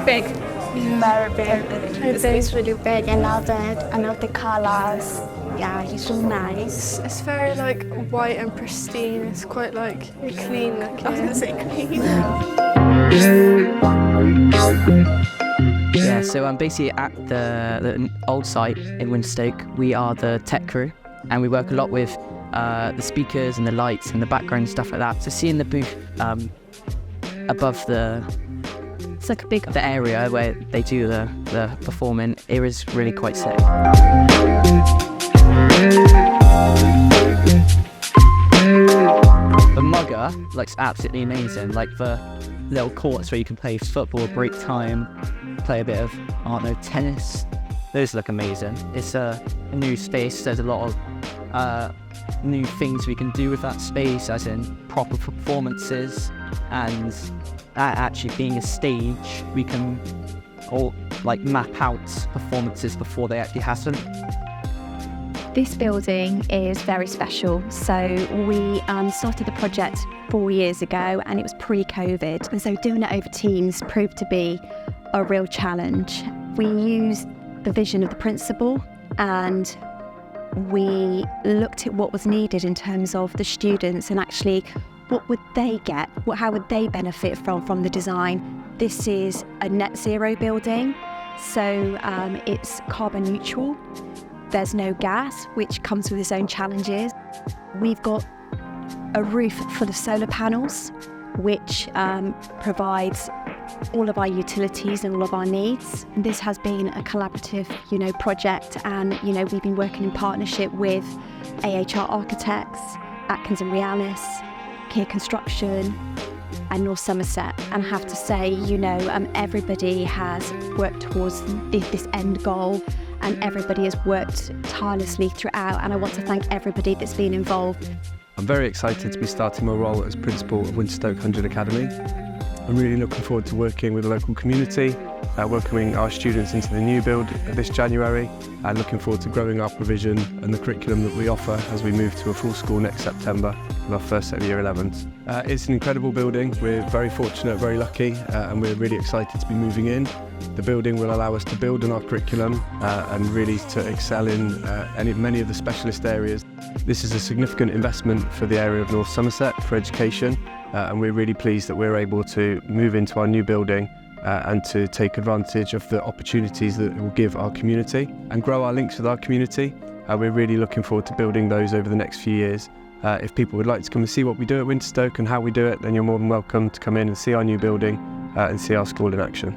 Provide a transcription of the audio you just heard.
Big. Very big. It's really big. I love it. I love the colors. Yeah, he's so nice. It's very like white and pristine. It's quite like clean looking. I was gonna say clean. Yeah, so I'm basically at the old site in Winstoke. We are the tech crew, and we work a lot with the speakers and the lights and the background and stuff like that. So seeing the booth above it's like the area where they do the performing, it is really quite sick. The mugger looks absolutely amazing, like the little courts where you can play football, break time, play a bit of, tennis. Those look amazing. It's a new space. There's a lot of new things we can do with that space, as in proper performances, and that actually being a stage, we can all map out performances before they actually happen. This building is very special. So we started the project 4 years ago, and it was pre-COVID. And so doing it over Teams proved to be a real challenge. We used the vision of the principal, and we looked at what was needed in terms of the students and actually what would they get, how would they benefit from the design. This is a net zero building, so it's carbon neutral. There's no gas, which comes with its own challenges. We've got a roof full of solar panels, which provides all of our utilities and all of our needs. This has been a collaborative, project, and we've been working in partnership with AHR Architects, Atkins and Realis, Kier Construction, and North Somerset. And I have to say, everybody has worked towards this end goal, and everybody has worked tirelessly throughout. And I want to thank everybody that's been involved. I'm very excited to be starting my role as principal of Winstoke 100 Academy. I'm really looking forward to working with the local community, welcoming our students into the new build this January, and looking forward to growing our provision and the curriculum that we offer as we move to a full school next September with our first set of Year 11s. It's an incredible building. We're very fortunate, very lucky, and we're really excited to be moving in. The building will allow us to build on our curriculum and really to excel in many of the specialist areas. This is a significant investment for the area of North Somerset for education, and we're really pleased that we're able to move into our new building and to take advantage of the opportunities that it will give our community and grow our links with our community. We're really looking forward to building those over the next few years. If people would like to come and see what we do at Winstoke and how we do it, then you're more than welcome to come in and see our new building and see our school in action.